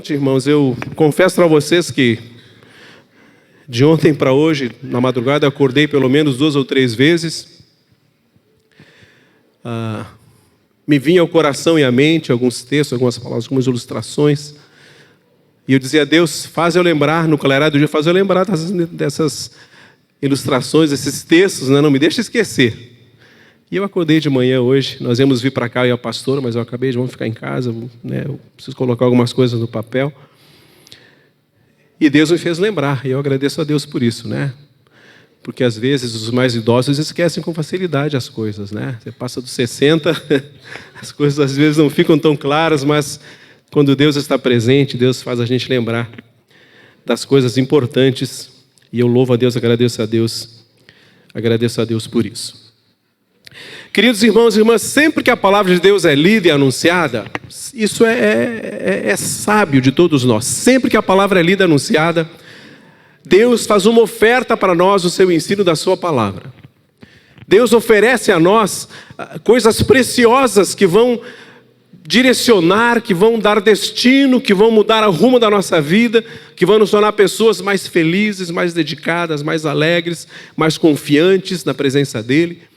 noite, irmãos. Eu confesso para vocês que de ontem para hoje, na madrugada, eu acordei pelo menos 2 ou 3 vezes. Me vinha ao coração e à mente alguns textos, algumas palavras, algumas ilustrações. E eu dizia a Deus, faz eu lembrar, no clarear do dia, faz eu lembrar dessas ilustrações, desses textos, né? Não me deixa esquecer. E eu acordei de manhã hoje, nós íamos vir para cá, eu e a pastora, mas eu acabei de vamos ficar em casa, né? Eu preciso colocar algumas coisas no papel. E Deus me fez lembrar, e eu agradeço a Deus por isso, né? Porque às vezes os mais idosos esquecem com facilidade as coisas, né? Você passa dos 60, as coisas às vezes não ficam tão claras, mas quando Deus está presente, Deus faz a gente lembrar das coisas importantes. E eu louvo a Deus, agradeço a Deus por isso. Queridos irmãos e irmãs, sempre que a palavra de Deus é lida e anunciada, isso é sábio de todos nós. Sempre que a palavra é lida e anunciada, Deus faz uma oferta para nós do seu ensino da sua palavra. Deus oferece a nós coisas preciosas que vão direcionar, que vão dar destino, que vão mudar o rumo da nossa vida, que vão nos tornar pessoas mais felizes, mais dedicadas, mais alegres, mais confiantes na presença dEle.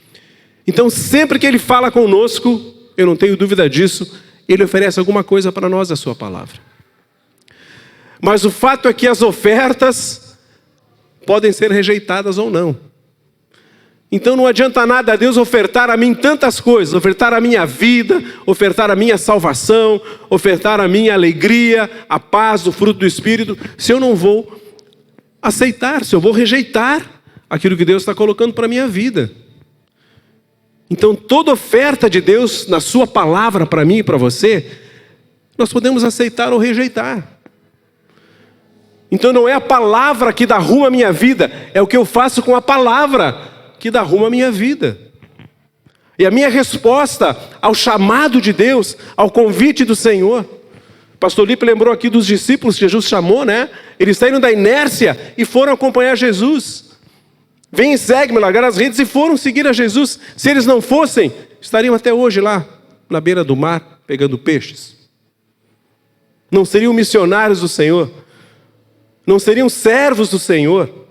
Então, sempre que Ele fala conosco, eu não tenho dúvida disso, Ele oferece alguma coisa para nós da sua palavra. Mas o fato é que as ofertas podem ser rejeitadas ou não. Então não adianta nada a Deus ofertar a mim tantas coisas, ofertar a minha vida, ofertar a minha salvação, ofertar a minha alegria, a paz, o fruto do Espírito, se eu não vou aceitar, se eu vou rejeitar aquilo que Deus está colocando para a minha vida. Então toda oferta de Deus na sua palavra para mim e para você, nós podemos aceitar ou rejeitar. Então não é a palavra que dá rumo à minha vida, é o que eu faço com a palavra que dá rumo à minha vida. E a minha resposta ao chamado de Deus, ao convite do Senhor. Pastor Lipe lembrou aqui dos discípulos que Jesus chamou, né? Eles saíram da inércia e foram acompanhar Jesus. Vem e segue-me, largaram as redes e foram seguir a Jesus. Se eles não fossem, estariam até hoje lá, na beira do mar, pegando peixes. Não seriam missionários do Senhor. Não seriam servos do Senhor.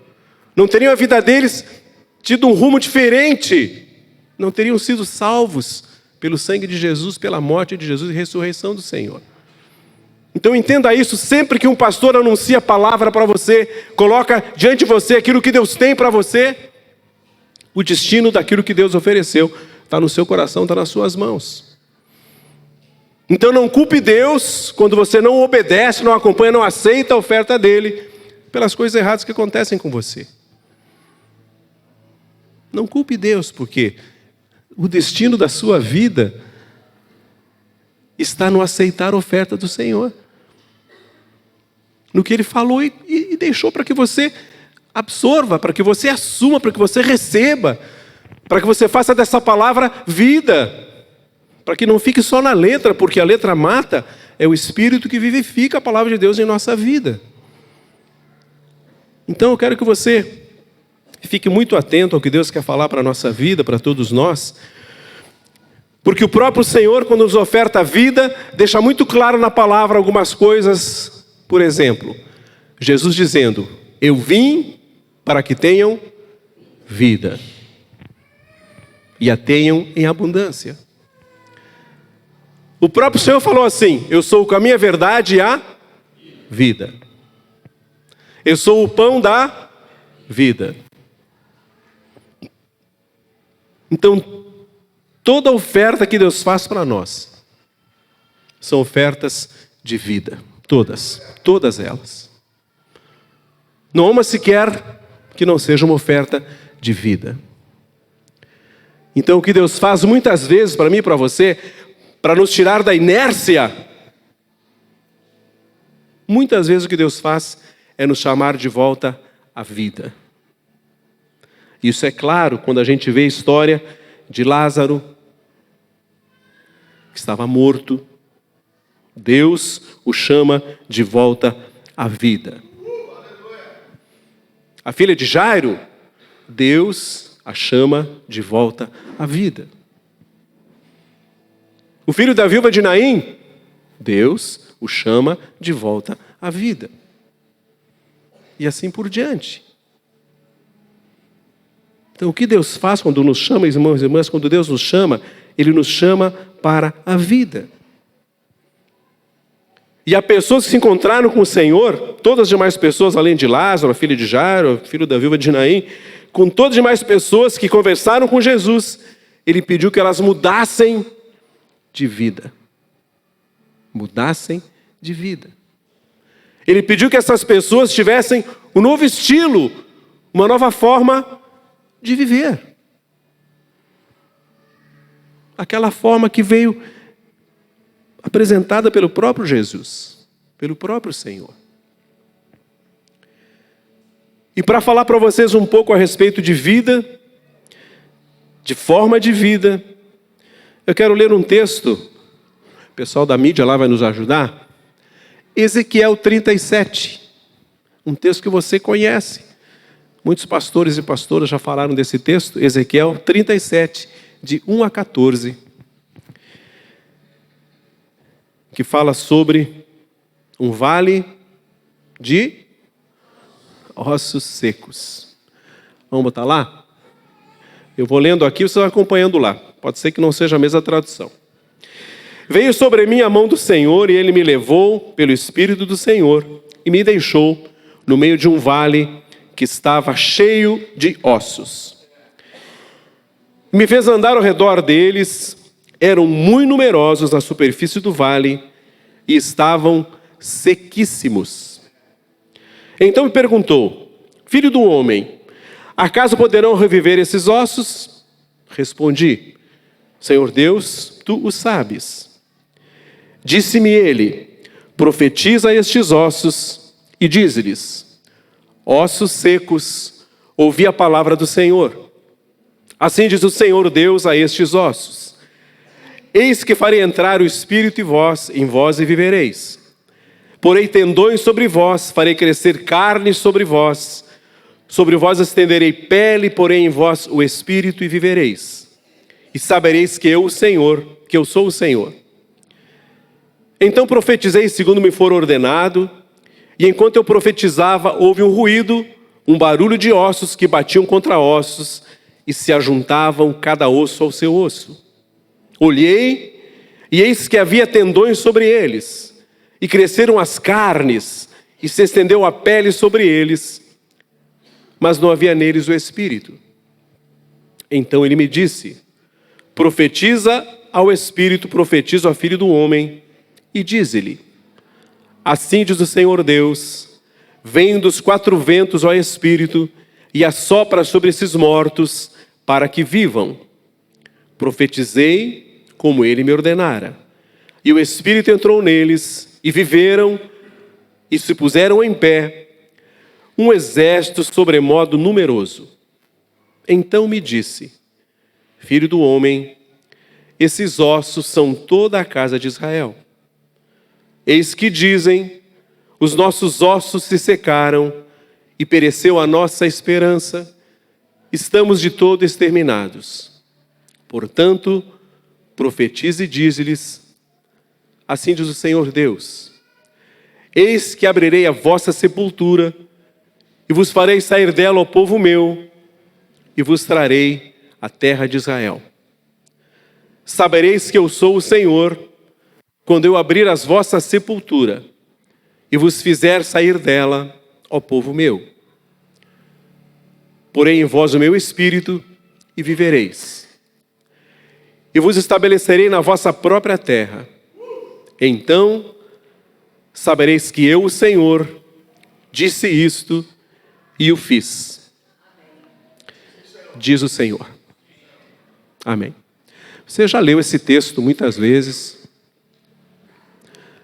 Não teriam a vida deles tido um rumo diferente. Não teriam sido salvos pelo sangue de Jesus, pela morte de Jesus e ressurreição do Senhor. Então entenda isso, sempre que um pastor anuncia a palavra para você, coloca diante de você aquilo que Deus tem para você, o destino daquilo que Deus ofereceu está no seu coração, está nas suas mãos. Então não culpe Deus quando você não obedece, não acompanha, não aceita a oferta dele, pelas coisas erradas que acontecem com você. Não culpe Deus, porque o destino da sua vida está no aceitar a oferta do Senhor. No que Ele falou e deixou para que você absorva, para que você assuma, para que você receba, para que você faça dessa palavra vida, para que não fique só na letra, porque a letra mata, é o Espírito que vivifica a palavra de Deus em nossa vida. Então eu quero que você fique muito atento ao que Deus quer falar para a nossa vida, para todos nós, porque o próprio Senhor, quando nos oferta a vida, deixa muito claro na palavra algumas coisas. Por exemplo, Jesus dizendo, eu vim para que tenham vida, e a tenham em abundância. O próprio Senhor falou assim, eu sou o caminho, a verdade e a vida. Eu sou o pão da vida. Então, toda oferta que Deus faz para nós são ofertas de vida. Todas elas. Não há uma sequer que não seja uma oferta de vida. Então, o que Deus faz muitas vezes para mim e para você, para nos tirar da inércia, muitas vezes o que Deus faz é nos chamar de volta à vida. Isso é claro quando a gente vê a história de Lázaro, que estava morto. Deus o chama de volta à vida. A filha de Jairo, Deus a chama de volta à vida. O filho da viúva de Naim, Deus o chama de volta à vida. E assim por diante. Então, o que Deus faz quando nos chama, irmãos e irmãs, quando Deus nos chama, Ele nos chama para a vida. E há pessoas que se encontraram com o Senhor, todas as demais pessoas, além de Lázaro, filho de Jairo, filho da viúva de Naim, com todas as demais pessoas que conversaram com Jesus, Ele pediu que elas mudassem de vida. Mudassem de vida. Ele pediu que essas pessoas tivessem um novo estilo, uma nova forma de viver. Aquela forma que veio apresentada pelo próprio Jesus, pelo próprio Senhor. E para falar para vocês um pouco a respeito de vida, de forma de vida, eu quero ler um texto, o pessoal da mídia lá vai nos ajudar, Ezequiel 37, um texto que você conhece. Muitos pastores e pastoras já falaram desse texto, Ezequiel 37, de 1 a 14, que fala sobre um vale de ossos secos. Vamos botar lá? Eu vou lendo aqui, você vai acompanhando lá. Pode ser que não seja a mesma tradução. Veio sobre mim a mão do Senhor, e Ele me levou pelo Espírito do Senhor, e me deixou no meio de um vale que estava cheio de ossos. Me fez andar ao redor deles, eram muito numerosos na superfície do vale, e estavam sequíssimos. Então me perguntou: filho do homem, acaso poderão reviver esses ossos? Respondi: Senhor Deus, tu o sabes. Disse-me ele: profetiza a estes ossos e dize-lhes: ossos secos, ouvi a palavra do Senhor. Assim diz o Senhor Deus a estes ossos: eis que farei entrar o Espírito em vós e vivereis. Porei tendões sobre vós, farei crescer carne sobre vós estenderei pele, porei em vós o Espírito e vivereis. E sabereis que eu sou o Senhor. Então profetizei segundo me for ordenado, e enquanto eu profetizava, houve um ruído, um barulho de ossos que batiam contra ossos, e se ajuntavam cada osso ao seu osso. Olhei, e eis que havia tendões sobre eles, e cresceram as carnes, e se estendeu a pele sobre eles, mas não havia neles o Espírito. Então ele me disse: profetiza ao Espírito, profetiza ao Filho do Homem, e dize-lhe: assim diz o Senhor Deus, vem dos quatro ventos, ó Espírito, e assopra sobre esses mortos, para que vivam. Profetizei como ele me ordenara. E o Espírito entrou neles, e viveram, e se puseram em pé, um exército sobremodo numeroso. Então me disse: filho do homem, esses ossos são toda a casa de Israel. Eis que dizem: os nossos ossos se secaram, e pereceu a nossa esperança, estamos de todo exterminados. Portanto, profetize e dize-lhes: assim diz o Senhor Deus: eis que abrirei a vossa sepultura, e vos farei sair dela, ó povo meu, e vos trarei a terra de Israel. Sabereis que eu sou o Senhor, quando eu abrir as vossas sepulturas, e vos fizer sair dela, ó povo meu. Porei em vós o meu espírito, e vivereis. E vos estabelecerei na vossa própria terra. Então sabereis que eu, o Senhor, disse isto e o fiz. Diz o Senhor. Amém. Você já leu esse texto muitas vezes.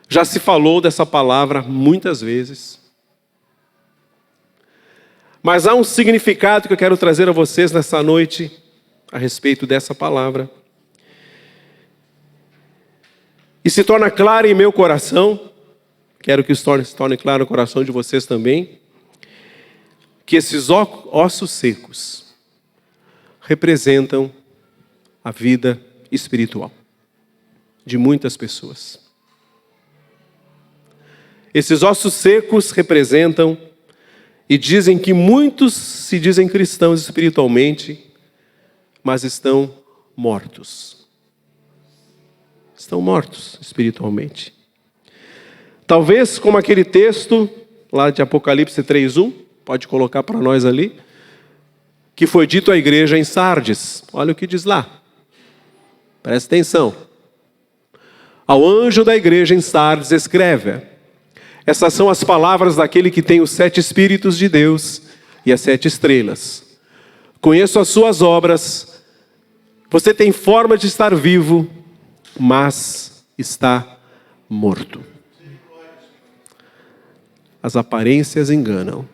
Já se falou dessa palavra muitas vezes. Mas há um significado que eu quero trazer a vocês nessa noite a respeito dessa palavra. E se torna claro em meu coração, quero que se torne claro no coração de vocês também, que esses ossos secos representam a vida espiritual de muitas pessoas. Esses ossos secos representam e dizem que muitos se dizem cristãos espiritualmente, mas estão mortos. Estão mortos espiritualmente. Talvez como aquele texto lá de Apocalipse 3:1, pode colocar para nós ali, que foi dito à igreja em Sardes. Olha o que diz lá. Presta atenção. Ao anjo da igreja em Sardes escreve: essas são as palavras daquele que tem os 7 Espíritos de Deus e as 7 estrelas. Conheço as suas obras. Você tem forma de estar vivo, mas está morto. As aparências enganam.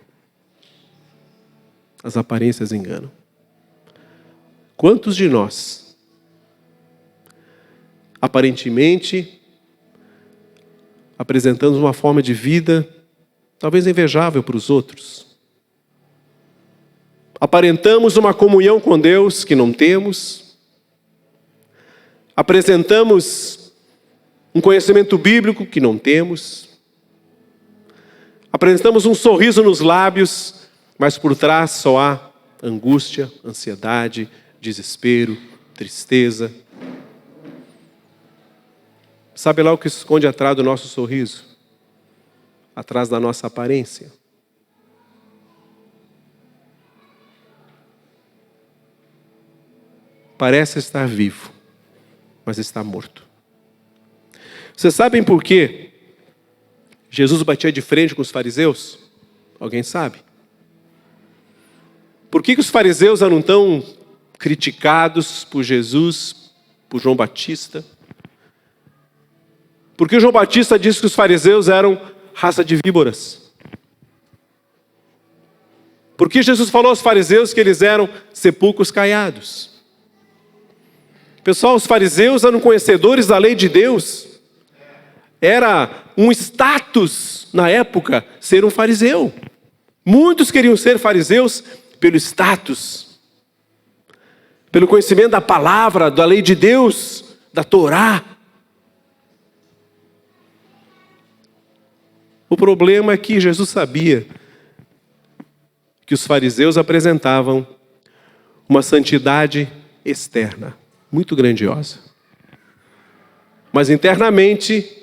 As aparências enganam. Quantos de nós, aparentemente, apresentamos uma forma de vida talvez invejável para os outros? Aparentamos uma comunhão com Deus que não temos. Apresentamos um conhecimento bíblico que não temos. Apresentamos um sorriso nos lábios, mas por trás só há angústia, ansiedade, desespero, tristeza. Sabe lá o que se esconde atrás do nosso sorriso? Atrás da nossa aparência. Parece estar vivo, mas está morto. Vocês sabem por quê Jesus batia de frente com os fariseus? Alguém sabe? Por que os fariseus eram tão criticados por Jesus, por João Batista? Por que João Batista disse que os fariseus eram raça de víboras? Por que Jesus falou aos fariseus que eles eram sepulcros caiados? Pessoal, os fariseus eram conhecedores da lei de Deus. Era um status na época ser um fariseu. Muitos queriam ser fariseus pelo status, pelo conhecimento da palavra, da lei de Deus, da Torá. O problema é que Jesus sabia que os fariseus apresentavam uma santidade externa, muito grandiosa. Mas internamente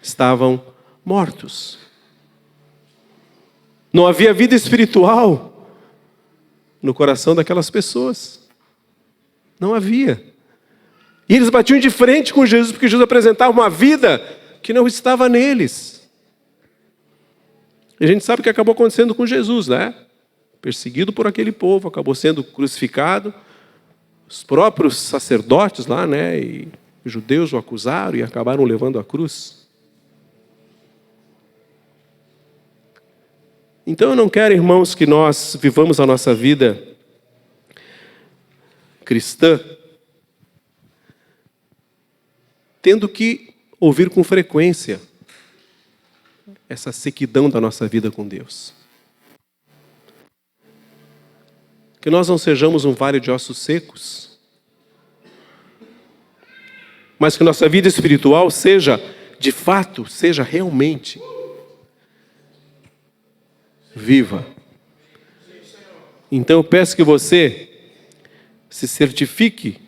estavam mortos. Não havia vida espiritual no coração daquelas pessoas. Não havia. E eles batiam de frente com Jesus, porque Jesus apresentava uma vida que não estava neles. E a gente sabe o que acabou acontecendo com Jesus, né? Perseguido por aquele povo, acabou sendo crucificado. Os próprios sacerdotes lá, né? E os judeus o acusaram e acabaram levando a cruz. Então eu não quero, irmãos, que nós vivamos a nossa vida cristã tendo que ouvir com frequência essa sequidão da nossa vida com Deus. Que nós não sejamos um vale de ossos secos, mas que nossa vida espiritual seja, de fato, seja realmente viva. Então eu peço que você se certifique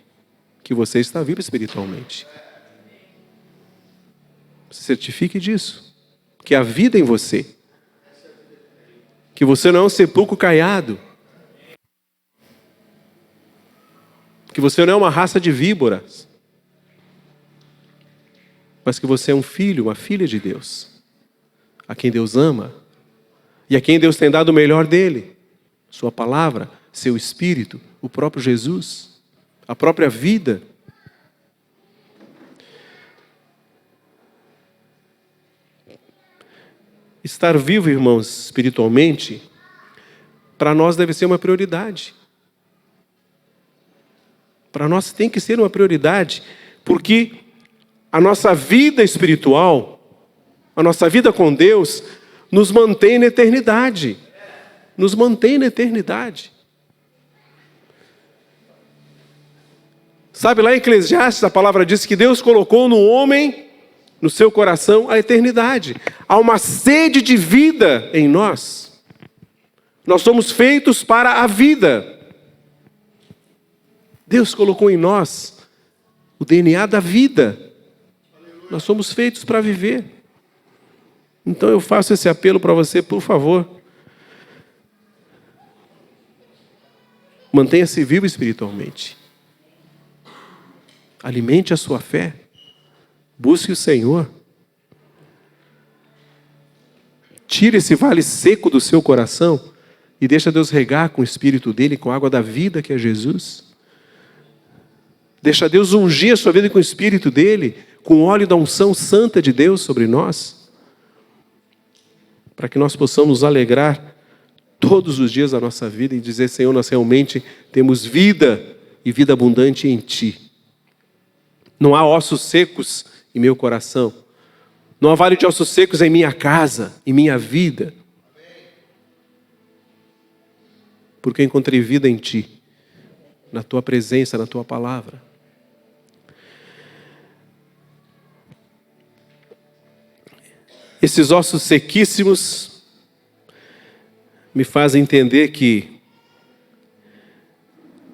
que você está vivo espiritualmente. Se certifique disso. Que há vida em você. Que você não é um sepulcro caiado. Que você não é uma raça de víboras. Mas que você é um filho, uma filha de Deus. A quem Deus ama. E a quem Deus tem dado o melhor dele. Sua palavra, seu espírito, o próprio Jesus. A própria vida. Estar vivo, irmãos, espiritualmente, para nós deve ser uma prioridade. Para nós tem que ser uma prioridade, porque a nossa vida espiritual, a nossa vida com Deus, nos mantém na eternidade. Nos mantém na eternidade. Sabe, lá em Eclesiastes, a palavra diz que Deus colocou no homem no seu coração a eternidade. Há uma sede de vida em nós. Nós somos feitos para a vida. Deus colocou em nós o DNA da vida. Nós somos feitos para viver. Então eu faço esse apelo para você, por favor. Mantenha-se vivo espiritualmente. Alimente a sua fé. Busque o Senhor. Tire esse vale seco do seu coração e deixa Deus regar com o Espírito dele, com a água da vida que é Jesus. Deixa Deus ungir a sua vida com o Espírito dele, com o óleo da unção santa de Deus sobre nós, para que nós possamos nos alegrar todos os dias da nossa vida e dizer: Senhor, nós realmente temos vida e vida abundante em Ti. Não há ossos secos em meu coração. Não há vale de ossos secos em minha casa, em minha vida. Porque eu encontrei vida em Ti, na Tua presença, na Tua palavra. Esses ossos sequíssimos me fazem entender que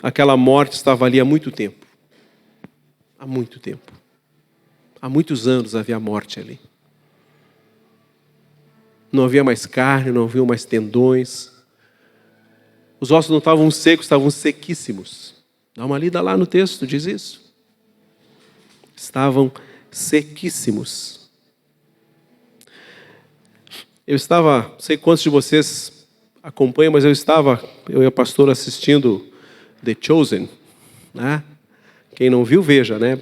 aquela morte estava ali há muito tempo. Há muito tempo. Há muitos anos havia morte ali. Não havia mais carne, não havia mais tendões. Os ossos não estavam secos, estavam sequíssimos. Dá uma lida lá no texto, diz isso. Estavam sequíssimos. Eu estava, não sei quantos de vocês acompanham, mas eu e a pastora assistindo The Chosen, né? Quem não viu, veja, né?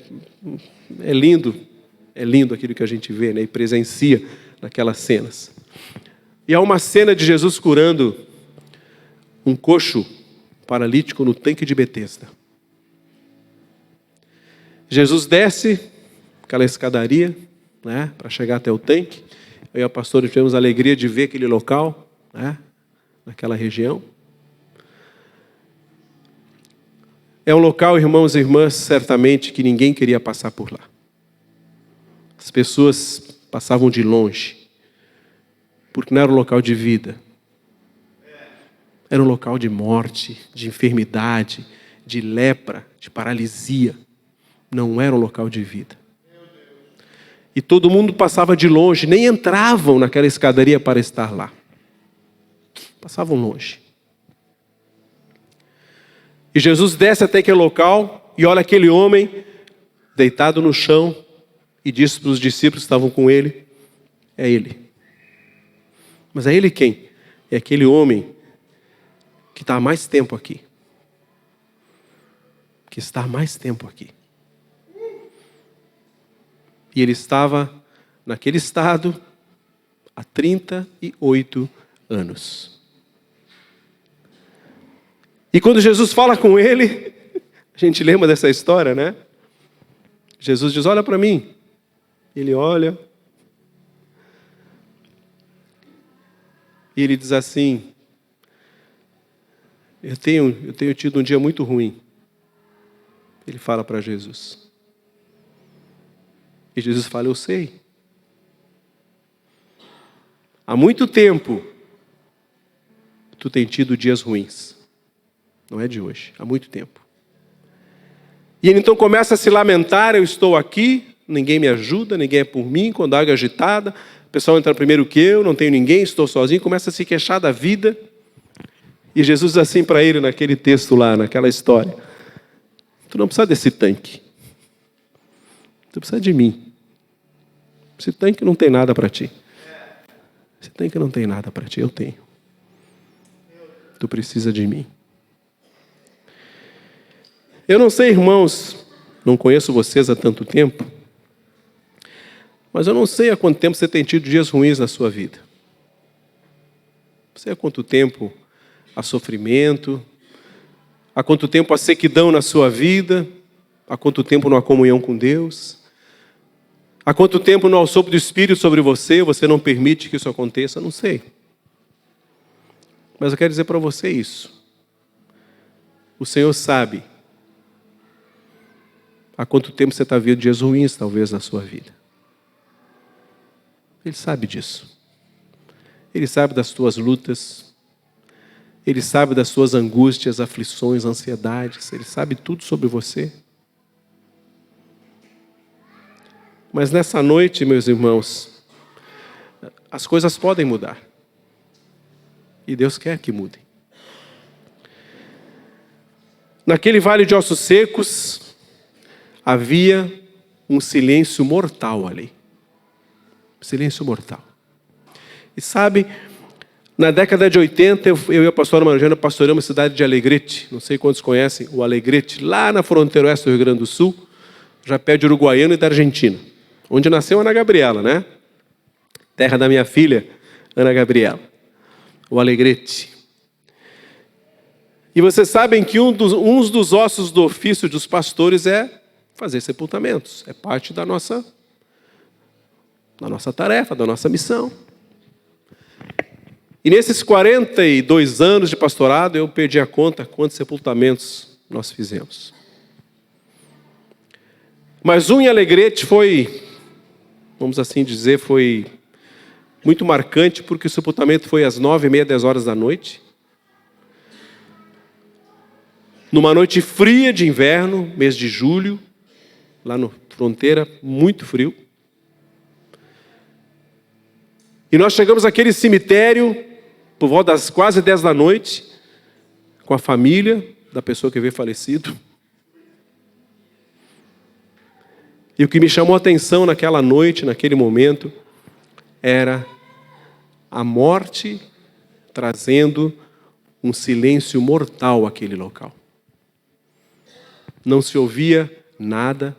É lindo aquilo que a gente vê, né? E presencia naquelas cenas. E há uma cena de Jesus curando um coxo paralítico no tanque de Betesda. Jesus desce aquela escadaria, né? Para chegar até o tanque. Eu e a pastora tivemos a alegria de ver aquele local, né? Naquela região. É um local, irmãos e irmãs, certamente que ninguém queria passar por lá. As pessoas passavam de longe, porque não era um local de vida. Era um local de morte, de enfermidade, de lepra, de paralisia. Não era um local de vida. E todo mundo passava de longe, nem entravam naquela escadaria para estar lá. Passavam longe. E Jesus desce até aquele local e olha aquele homem deitado no chão e diz para os discípulos que estavam com ele: é ele. Mas é ele quem? É aquele homem que está há mais tempo aqui. Que está há mais tempo aqui. E ele estava naquele estado há 38 anos. E quando Jesus fala com ele, a gente lembra dessa história, né? Jesus diz: olha para mim. Ele olha. E ele diz assim: eu tenho tido um dia muito ruim. Ele fala para Jesus. E Jesus fala: eu sei. Há muito tempo tu tem tido dias ruins. Não é de hoje, há muito tempo. E ele então começa a se lamentar: eu estou aqui, ninguém me ajuda, ninguém é por mim, quando a água é agitada, o pessoal entra primeiro que eu, não tenho ninguém, estou sozinho, começa a se queixar da vida. E Jesus diz assim para ele naquele texto lá, naquela história: tu não precisa desse tanque. Tu precisa de mim. Esse tanque não tem nada para ti. Esse tanque não tem nada para ti, eu tenho. Tu precisa de mim. Eu não sei, irmãos, não conheço vocês há tanto tempo, mas eu não sei há quanto tempo você tem tido dias ruins na sua vida. Não sei há quanto tempo há sofrimento, há quanto tempo há sequidão na sua vida, há quanto tempo não há comunhão com Deus. Há quanto tempo não há o sopro do Espírito sobre você, você não permite que isso aconteça? Não sei. Mas eu quero dizer para você isso. O Senhor sabe há quanto tempo você está vivendo dias ruins, talvez, na sua vida. Ele sabe disso. Ele sabe das tuas lutas. Ele sabe das suas angústias, aflições, ansiedades. Ele sabe tudo sobre você. Mas nessa noite, meus irmãos, as coisas podem mudar. E Deus quer que mudem. Naquele vale de ossos secos, havia um silêncio mortal ali. Silêncio mortal. E sabe, na década de 80, eu e a pastora Marjana pastoreamos a cidade de Alegrete. Não sei quantos conhecem o Alegrete, lá na fronteira oeste do Rio Grande do Sul, já perto de Uruguaiana e da Argentina, onde nasceu Ana Gabriela, né? Terra da minha filha, Ana Gabriela. O Alegrete. E vocês sabem que um dos ossos do ofício dos pastores é fazer sepultamentos. É parte da nossa tarefa, da nossa missão. E nesses 42 anos de pastorado, eu perdi a conta quantos sepultamentos nós fizemos. Mas um em Alegrete foi, vamos assim dizer, foi muito marcante, porque o sepultamento foi às 9h30, 10 horas da noite. Numa noite fria de inverno, mês de julho, lá na fronteira, muito frio. E nós chegamos àquele cemitério por volta das quase 10 da noite, com a família da pessoa que veio falecido. E o que me chamou a atenção naquela noite, naquele momento, era a morte trazendo um silêncio mortal àquele local. Não se ouvia nada.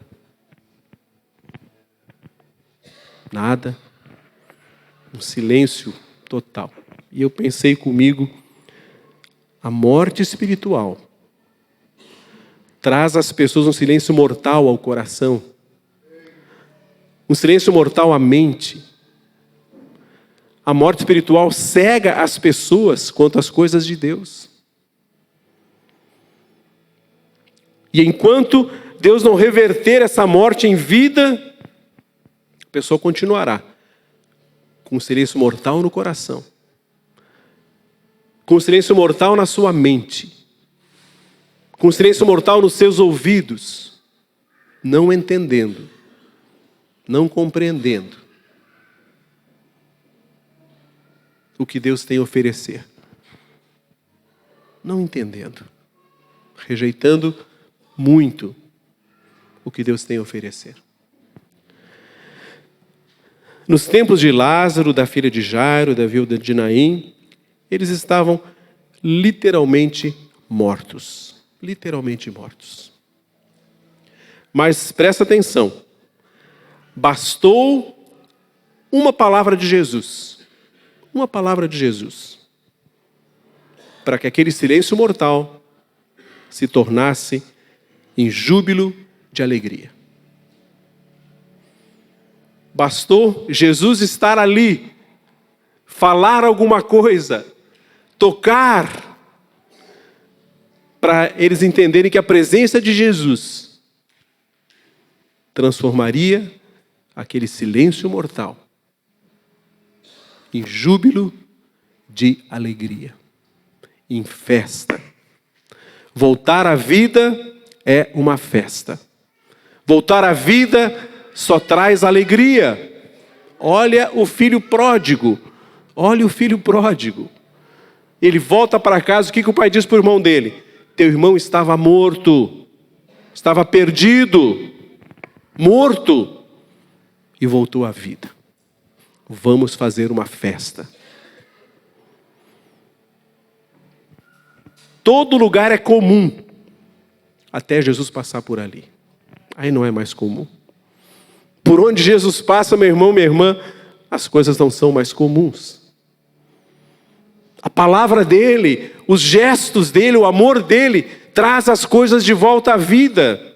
Nada. Um silêncio total. E eu pensei comigo, a morte espiritual traz às pessoas um silêncio mortal ao coração. Um silêncio mortal à mente. A morte espiritual cega as pessoas quanto às coisas de Deus. E enquanto Deus não reverter essa morte em vida, a pessoa continuará com um silêncio mortal no coração, com um silêncio mortal na sua mente, com um silêncio mortal nos seus ouvidos, não entendendo, não compreendendo o que Deus tem a oferecer, não entendendo, rejeitando muito o que Deus tem a oferecer. Nos tempos de Lázaro, da filha de Jairo, da viúva de Naim, eles estavam literalmente mortos. Literalmente mortos. Mas presta atenção. Bastou uma palavra de Jesus. Uma palavra de Jesus. Para que aquele silêncio mortal se tornasse em júbilo de alegria. Bastou Jesus estar ali, falar alguma coisa, tocar, para eles entenderem que a presença de Jesus transformaria aquele silêncio mortal em júbilo de alegria, em festa. Voltar à vida é uma festa. Voltar à vida só traz alegria. Olha o filho pródigo. Olha o filho pródigo. Ele volta para casa, o que o pai diz para o irmão dele? Teu irmão estava morto. Estava perdido. Morto. E voltou à vida. Vamos fazer uma festa. Todo lugar é comum. Até Jesus passar por ali. Aí não é mais comum. Por onde Jesus passa, meu irmão, minha irmã, as coisas não são mais comuns. A palavra dele, os gestos dele, o amor dele, traz as coisas de volta à vida.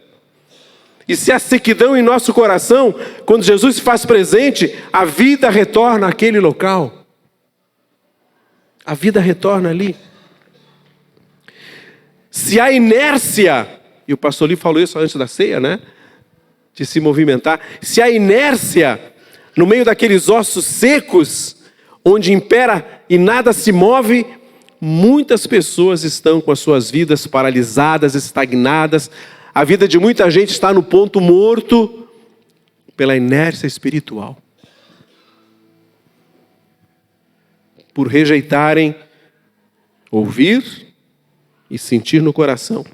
E se há sequidão em nosso coração, quando Jesus se faz presente, a vida retorna àquele local. A vida retorna ali. Se há inércia, e o pastor Lee falou isso antes da ceia, né? De se movimentar. Se há inércia, no meio daqueles ossos secos, onde impera e nada se move, muitas pessoas estão com as suas vidas paralisadas, estagnadas. A vida de muita gente está no ponto morto pela inércia espiritual. Por rejeitarem ouvir e sentir no coração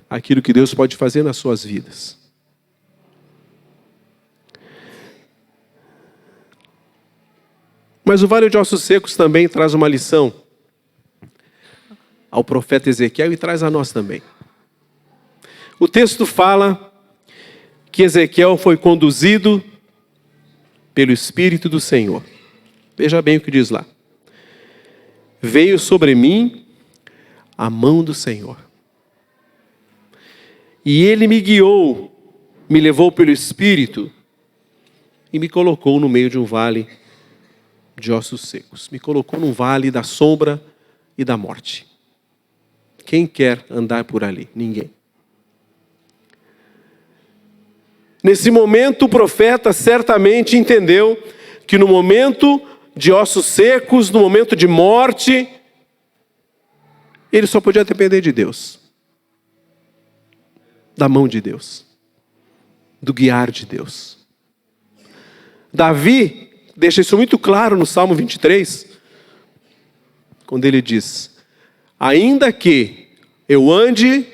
aquilo que Deus pode fazer nas suas vidas. Mas o Vale de Ossos Secos também traz uma lição ao profeta Ezequiel e traz a nós também. O texto fala que Ezequiel foi conduzido pelo Espírito do Senhor. Veja bem o que diz lá. Veio sobre mim a mão do Senhor. E ele me guiou, me levou pelo Espírito e me colocou no meio de um vale de ossos secos. Me colocou num vale da sombra e da morte. Quem quer andar por ali? Ninguém. Nesse momento, o profeta certamente entendeu que no momento de ossos secos, no momento de morte, ele só podia depender de Deus. Da mão de Deus. Do guiar de Deus. Davi deixa isso muito claro no Salmo 23, quando ele diz: ainda que eu ande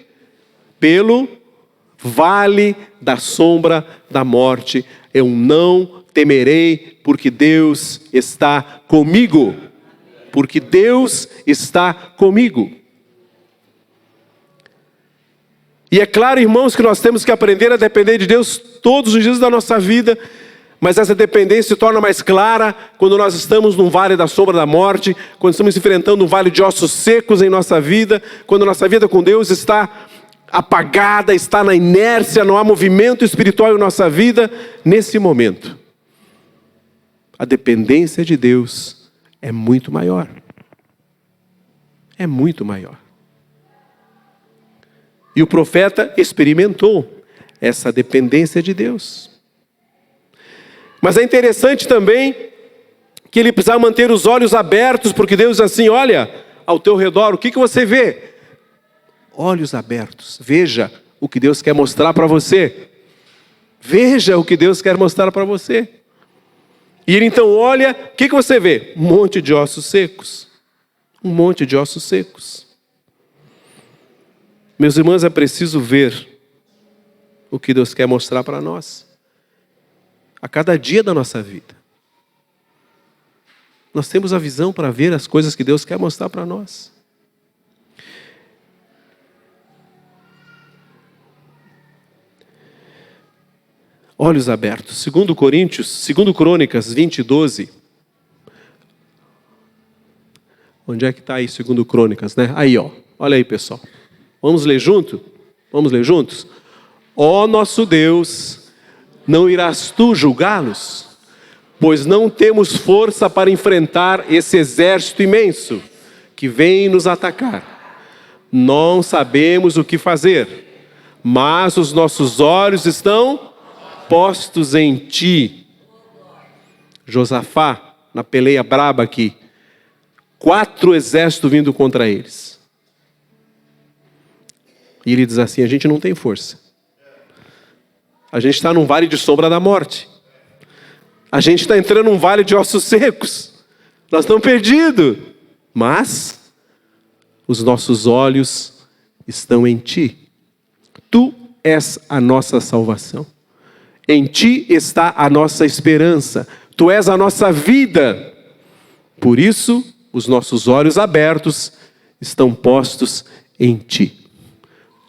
pelo vale da sombra da morte, eu não temerei, porque Deus está comigo. Porque Deus está comigo. E é claro, irmãos, que nós temos que aprender a depender de Deus todos os dias da nossa vida, mas essa dependência se torna mais clara quando nós estamos num vale da sombra da morte, quando estamos enfrentando um vale de ossos secos em nossa vida, quando a nossa vida com Deus está apagada, está na inércia, não há movimento espiritual em nossa vida. Nesse momento, a dependência de Deus é muito maior. É muito maior. E o profeta experimentou essa dependência de Deus. Mas é interessante também que ele precisava manter os olhos abertos, porque Deus diz assim: olha ao teu redor, o que você vê? Olhos abertos, veja o que Deus quer mostrar para você. Veja o que Deus quer mostrar para você. E ele então olha, o que você vê? Um monte de ossos secos. Um monte de ossos secos. Meus irmãos, é preciso ver o que Deus quer mostrar para nós. A cada dia da nossa vida. Nós temos a visão para ver as coisas que Deus quer mostrar para nós. Olhos abertos. 2 Crônicas 20:12. Onde é que está aí 2 Crônicas, né? Aí, ó. Olha aí, pessoal. Vamos ler junto? Vamos ler juntos? Ó nosso Deus, não irás tu julgá-los? Pois não temos força para enfrentar esse exército imenso que vem nos atacar. Não sabemos o que fazer, mas os nossos olhos estão postos em ti. Josafá, na peleia braba aqui, 4 exércitos vindo contra eles. E ele diz assim: a gente não tem força. A gente está num vale de sombra da morte. A gente está entrando num vale de ossos secos. Nós estamos perdidos. Mas os nossos olhos estão em ti. Tu és a nossa salvação. Em ti está a nossa esperança. Tu és a nossa vida. Por isso, os nossos olhos abertos estão postos em ti.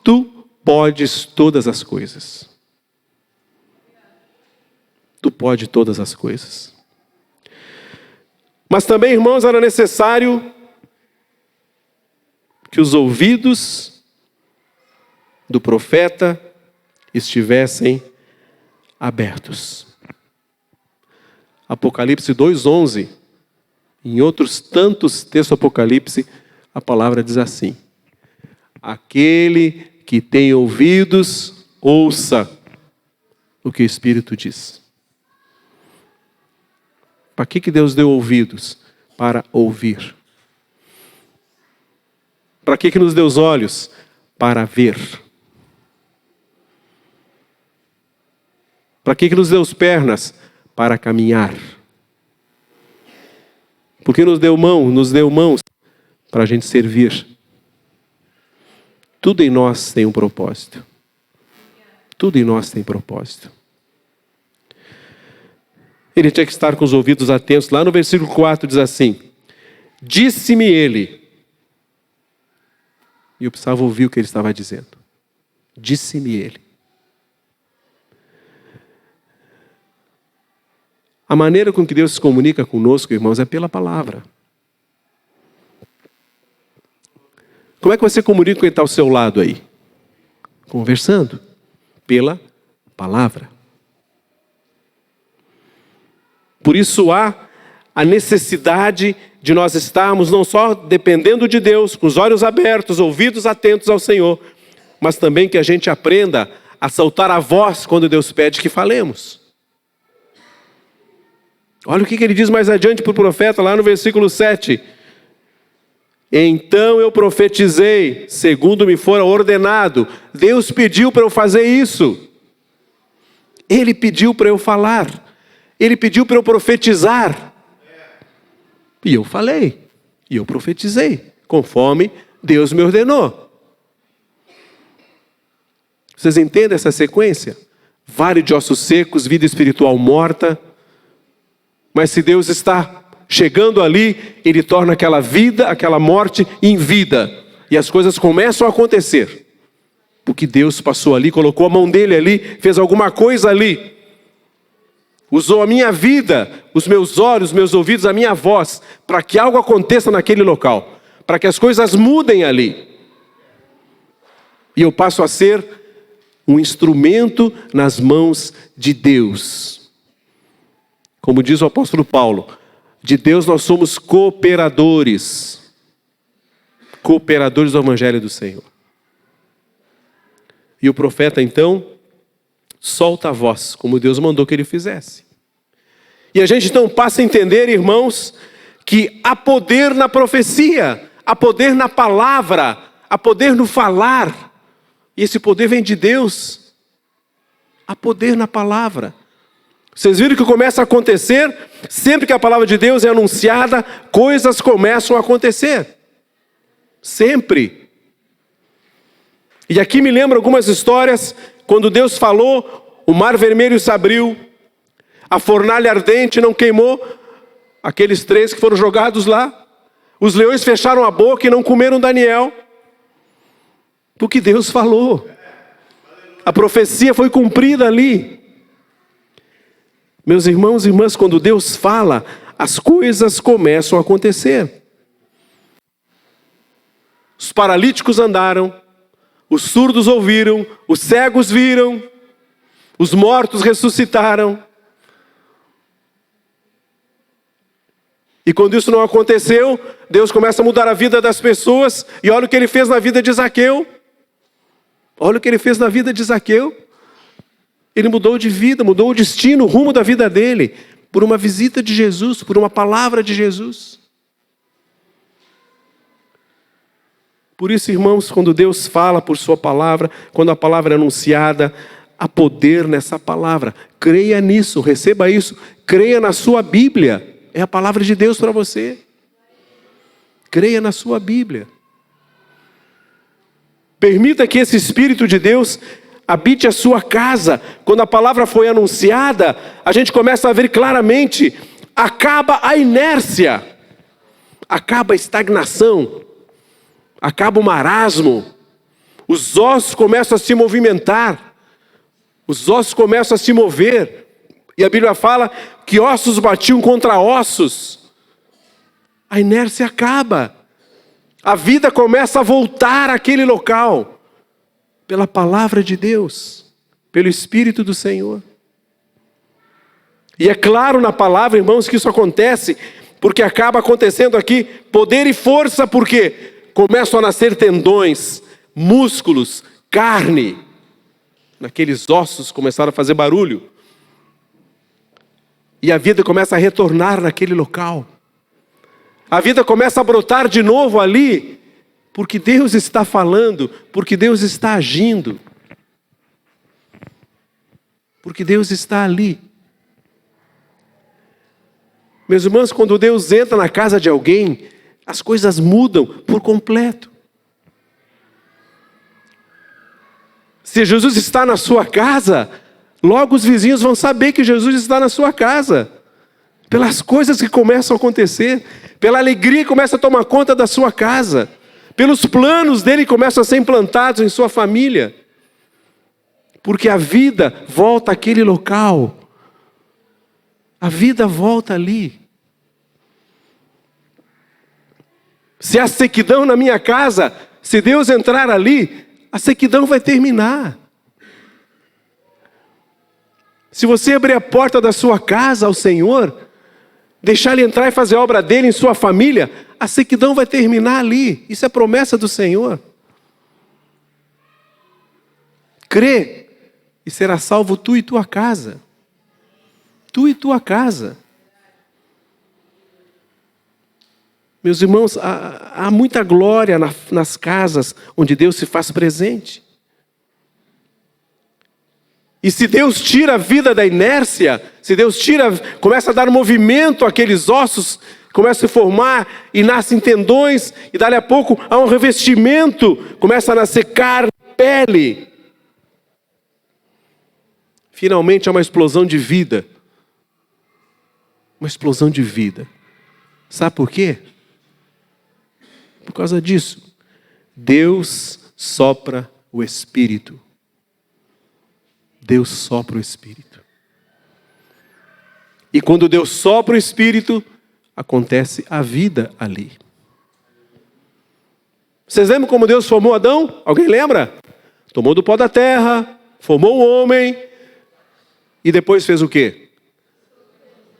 Tu podes todas as coisas. Tu pode todas as coisas. Mas também, irmãos, era necessário que os ouvidos do profeta estivessem abertos. Apocalipse 2:11, em outros tantos textos do Apocalipse, a palavra diz assim: aquele que tem ouvidos, ouça o que o Espírito diz. Para que Deus deu ouvidos? Para ouvir. Para que nos deu os olhos? Para ver. Para que nos deu as pernas? Para caminhar. Por que nos deu mão? Nos deu mãos para a gente servir. Tudo em nós tem um propósito. Tudo em nós tem propósito. Ele tinha que estar com os ouvidos atentos. Lá no versículo 4 diz assim: disse-me ele. E eu precisava ouvir o que ele estava dizendo. Disse-me ele. A maneira com que Deus se comunica conosco, irmãos, é pela palavra. Como é que você comunica com quem está ao seu lado aí? Conversando. Pela palavra. Por isso há a necessidade de nós estarmos não só dependendo de Deus, com os olhos abertos, ouvidos atentos ao Senhor, mas também que a gente aprenda a soltar a voz quando Deus pede que falemos. Olha o que ele diz mais adiante para o profeta, lá no versículo 7. Então eu profetizei, segundo me fora ordenado. Deus pediu para eu fazer isso. Ele pediu para eu falar. Ele pediu para eu profetizar. E eu falei. E eu profetizei, conforme Deus me ordenou. Vocês entendem essa sequência? Vale de ossos secos, vida espiritual morta. Mas se Deus está chegando ali, Ele torna aquela vida, aquela morte em vida. E as coisas começam a acontecer. Porque Deus passou ali, colocou a mão dele ali, fez alguma coisa ali. Usou a minha vida, os meus olhos, os meus ouvidos, a minha voz, para que algo aconteça naquele local. Para que as coisas mudem ali. E eu passo a ser um instrumento nas mãos de Deus. Como diz o apóstolo Paulo, de Deus nós somos cooperadores. Cooperadores do Evangelho do Senhor. E o profeta então solta a voz, como Deus mandou que ele fizesse. E a gente então passa a entender, irmãos, que há poder na profecia, há poder na palavra, há poder no falar. E esse poder vem de Deus. Há poder na palavra. Vocês viram que começa a acontecer? Sempre que a palavra de Deus é anunciada, coisas começam a acontecer. Sempre. E aqui me lembra algumas histórias, quando Deus falou, o mar vermelho se abriu, a fornalha ardente não queimou aqueles 3 que foram jogados lá, os leões fecharam a boca e não comeram Daniel, porque Deus falou. A profecia foi cumprida ali. Meus irmãos e irmãs, quando Deus fala, as coisas começam a acontecer. Os paralíticos andaram, os surdos ouviram, os cegos viram, os mortos ressuscitaram. E quando isso não aconteceu, Deus começa a mudar a vida das pessoas, e olha o que ele fez na vida de Zaqueu. Olha o que ele fez na vida de Zaqueu. Ele mudou de vida, mudou o destino, o rumo da vida dele, por uma visita de Jesus, por uma palavra de Jesus. Por isso, irmãos, quando Deus fala por sua palavra, quando a palavra é anunciada, há poder nessa palavra. Creia nisso, receba isso, creia na sua Bíblia. É a palavra de Deus para você. Creia na sua Bíblia. Permita que esse Espírito de Deus habite a sua casa. Quando a palavra foi anunciada, a gente começa a ver claramente, acaba a inércia, acaba a estagnação, acaba o marasmo, os ossos começam a se movimentar, os ossos começam a se mover, e a Bíblia fala que ossos batiam contra ossos, a inércia acaba, a vida começa a voltar àquele local, pela palavra de Deus, pelo Espírito do Senhor. E é claro na palavra, irmãos, que isso acontece, porque acaba acontecendo aqui poder e força, porque começam a nascer tendões, músculos, carne. Naqueles ossos começaram a fazer barulho. E a vida começa a retornar naquele local. A vida começa a brotar de novo ali, porque Deus está falando, porque Deus está agindo. Porque Deus está ali. Meus irmãos, quando Deus entra na casa de alguém, as coisas mudam por completo. Se Jesus está na sua casa, logo os vizinhos vão saber que Jesus está na sua casa. Pelas coisas que começam a acontecer, pela alegria que começa a tomar conta da sua casa, pelos planos dele que começam a ser implantados em sua família. Porque a vida volta àquele local. A vida volta ali. Se há sequidão na minha casa, se Deus entrar ali, a sequidão vai terminar. Se você abrir a porta da sua casa ao Senhor, deixar Ele entrar e fazer a obra dele em sua família, a sequidão vai terminar ali. Isso é promessa do Senhor. Crê e será salvo tu e tua casa. Tu e tua casa. Meus irmãos, há muita glória nas casas onde Deus se faz presente. E se Deus tira a vida da inércia, se Deus começa a dar movimento àqueles ossos, começa a se formar e nascem tendões, e dali a pouco há um revestimento, começa a nascer carne, pele. Finalmente há uma explosão de vida. Uma explosão de vida. Sabe por quê? Por causa disso. Deus sopra o Espírito. Deus sopra o Espírito. E quando Deus sopra o Espírito, acontece a vida ali. Vocês lembram como Deus formou Adão? Alguém lembra? Tomou do pó da terra, formou o homem, e depois fez o quê?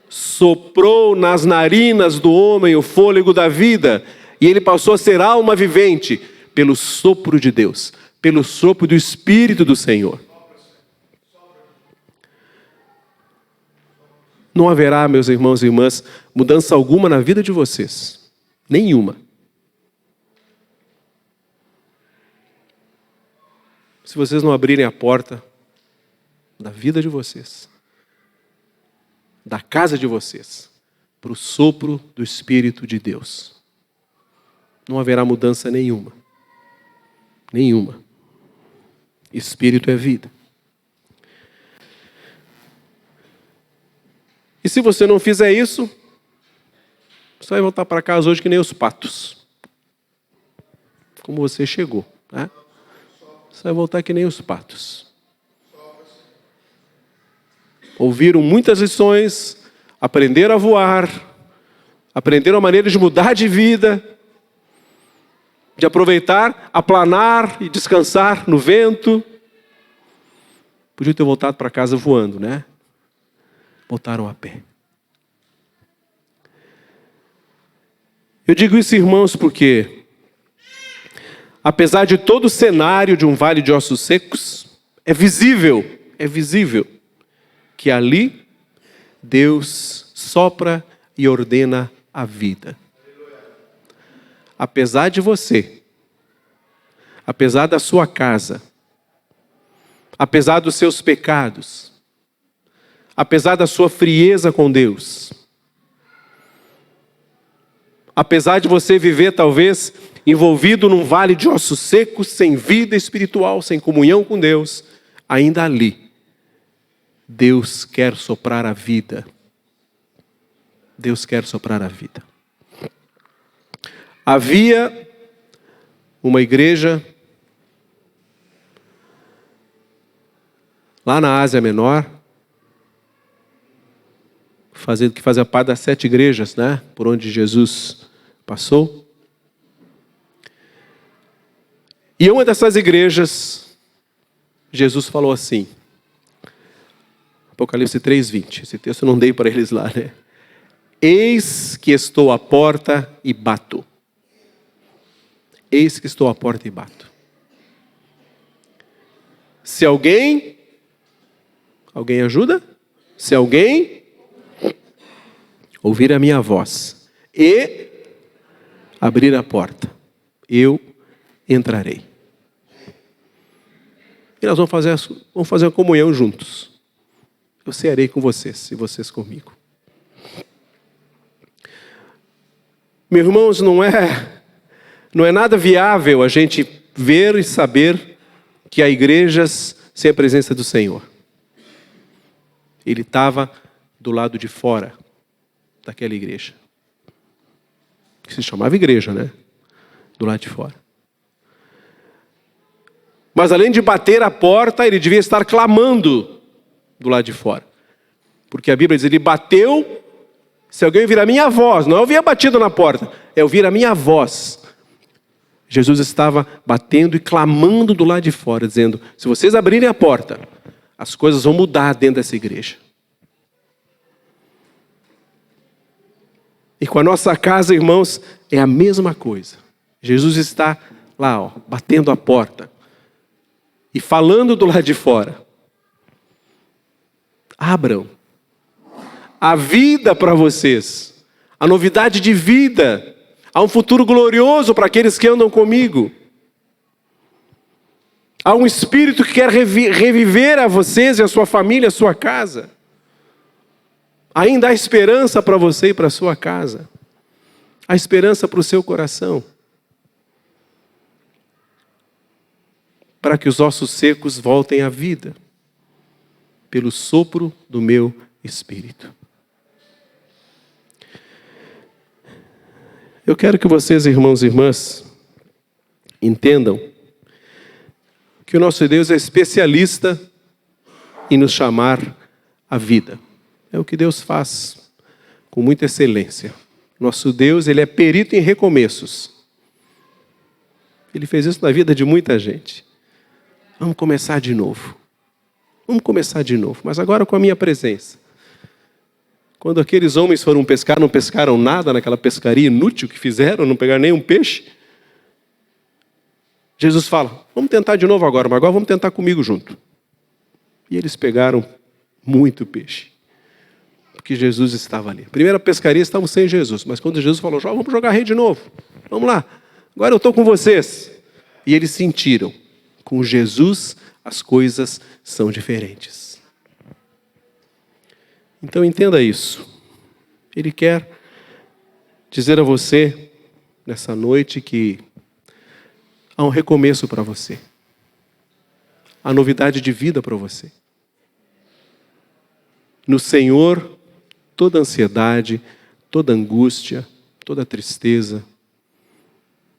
Soprou nas narinas do homem o fôlego da vida, e ele passou a ser alma vivente, pelo sopro de Deus, pelo sopro do Espírito do Senhor. Não haverá, meus irmãos e irmãs, mudança alguma na vida de vocês. Nenhuma. Se vocês não abrirem a porta da vida de vocês, da casa de vocês, para o sopro do Espírito de Deus, não haverá mudança nenhuma. Nenhuma. Espírito é vida. E se você não fizer isso, você vai voltar para casa hoje que nem os patos. Como você chegou, né? Você vai voltar que nem os patos. Ouviram muitas lições, aprenderam a voar, aprenderam a maneira de mudar de vida, de aproveitar, aplanar e descansar no vento. Podiam ter voltado para casa voando, né? Voltaram a pé. Eu digo isso, irmãos, porque apesar de todo o cenário de um vale de ossos secos, é visível que ali Deus sopra e ordena a vida. Apesar de você, apesar da sua casa, apesar dos seus pecados, apesar da sua frieza com Deus, apesar de você viver talvez envolvido num vale de ossos secos, sem vida espiritual, sem comunhão com Deus, ainda ali, Deus quer soprar a vida. Deus quer soprar a vida. Havia uma igreja lá na Ásia Menor, que fazia parte das 7 igrejas, né, por onde Jesus passou. E uma dessas igrejas, Jesus falou assim, Apocalipse 3:20, esse texto eu não dei para eles lá, né? Eis que estou à porta e bato. Eis que estou à porta e bato. Se alguém ajuda? Se alguém ouvir a minha voz e abrir a porta, eu entrarei. E nós vamos fazer uma comunhão juntos. Eu cearei com vocês e vocês comigo. Meus irmãos, não é nada viável a gente ver e saber que há igrejas sem a presença do Senhor. Ele estava do lado de fora daquela igreja. Que se chamava igreja, né? Do lado de fora. Mas além de bater a porta, ele devia estar clamando do lado de fora. Porque a Bíblia diz, ele bateu, se alguém ouvir a minha voz, não é ouvir a batida na porta, é ouvir a minha voz. Jesus estava batendo e clamando do lado de fora, dizendo, se vocês abrirem a porta, as coisas vão mudar dentro dessa igreja. E com a nossa casa, irmãos, é a mesma coisa. Jesus está lá, batendo a porta e falando do lado de fora. Abram. A vida para vocês. A novidade de vida. Há um futuro glorioso para aqueles que andam comigo. Há um Espírito que quer reviver a vocês e a sua família, a sua casa. Ainda há esperança para você e para a sua casa. Há esperança para o seu coração. Para que os ossos secos voltem à vida. Pelo sopro do meu Espírito. Eu quero que vocês, irmãos e irmãs, entendam que o nosso Deus é especialista em nos chamar à vida. É o que Deus faz com muita excelência. Nosso Deus, Ele é perito em recomeços. Ele fez isso na vida de muita gente. Vamos começar de novo. Vamos começar de novo, mas agora com a minha presença. Quando aqueles homens foram pescar, não pescaram nada naquela pescaria inútil que fizeram, não pegaram nenhum peixe. Jesus fala, vamos tentar de novo agora, mas agora vamos tentar comigo junto. E eles pegaram muito peixe. Porque Jesus estava ali. Primeira pescaria estavam sem Jesus, mas quando Jesus falou, vamos jogar rede de novo. Vamos lá, agora eu estou com vocês. E eles sentiram, com Jesus as coisas são diferentes. Então entenda isso. Ele quer dizer a você, nessa noite, que há um recomeço para você. Há novidade de vida para você. No Senhor, toda ansiedade, toda angústia, toda tristeza,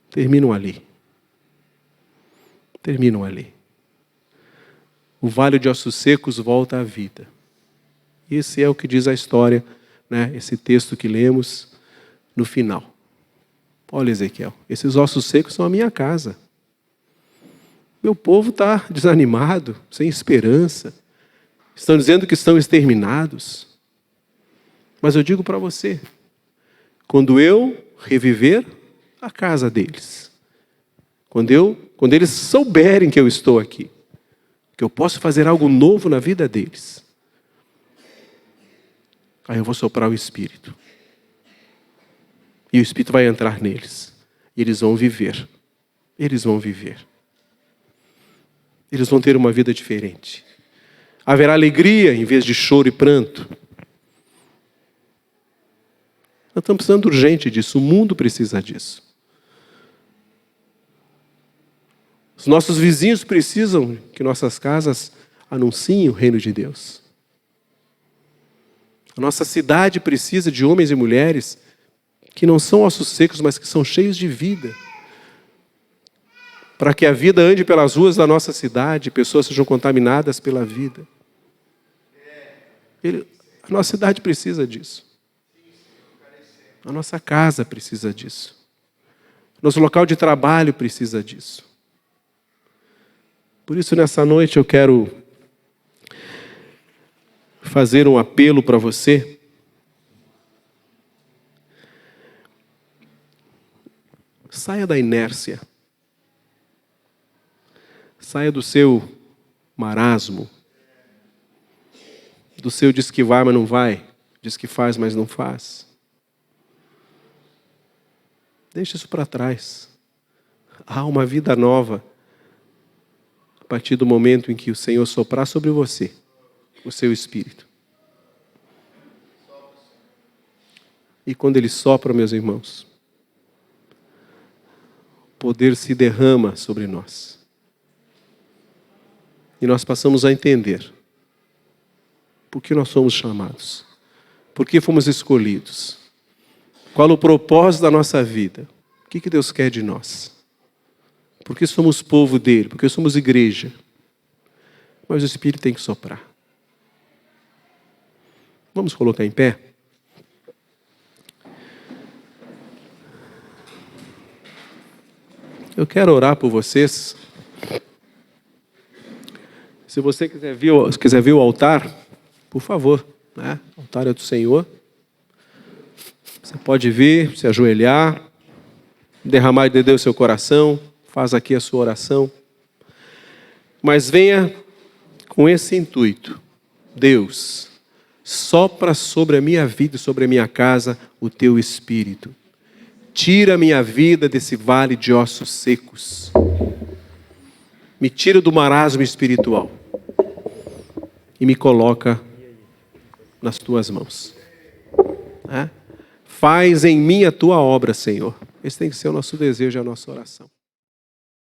terminam ali. Terminam ali. O vale de ossos secos volta à vida. Esse é o que diz a história, né? Esse texto que lemos no final. Olha, Ezequiel, esses ossos secos são a minha casa. Meu povo está desanimado, sem esperança. Estão dizendo que estão exterminados. Mas eu digo para você, quando eu reviver a casa deles, quando eles souberem que eu estou aqui, que eu posso fazer algo novo na vida deles, aí eu vou soprar o Espírito. E o Espírito vai entrar neles. E eles vão viver. Eles vão viver. Eles vão ter uma vida diferente. Haverá alegria em vez de choro e pranto. Nós estamos precisando urgente disso. O mundo precisa disso. Os nossos vizinhos precisam que nossas casas anunciem o reino de Deus. A nossa cidade precisa de homens e mulheres que não são ossos secos, mas que são cheios de vida. Para que a vida ande pelas ruas da nossa cidade, pessoas sejam contaminadas pela vida. A nossa cidade precisa disso. A nossa casa precisa disso. Nosso local de trabalho precisa disso. Por isso, nessa noite, eu quero fazer um apelo para você. Saia da inércia. Saia do seu marasmo. Do seu diz que vai, mas não vai. Diz que faz, mas não faz. Deixa isso para trás. Há uma vida nova a partir do momento em que o Senhor soprar sobre você o seu espírito. E quando Ele sopra, meus irmãos, o poder se derrama sobre nós. E nós passamos a entender por que nós somos chamados, por que fomos escolhidos, qual o propósito da nossa vida, o que Deus quer de nós, por que somos povo dele, porque somos igreja. Mas o Espírito tem que soprar. Vamos colocar em pé? Eu quero orar por vocês. Se você quiser ver o altar, por favor, né? O altar é do Senhor. Você pode vir, se ajoelhar, derramar de Deus seu coração, faz aqui a sua oração. Mas venha com esse intuito. Deus, sopra sobre a minha vida e sobre a minha casa o teu Espírito. Tira a minha vida desse vale de ossos secos. Me tira do marasmo espiritual. E me coloca nas tuas mãos. Faz em mim a tua obra, Senhor. Esse tem que ser o nosso desejo, a nossa oração.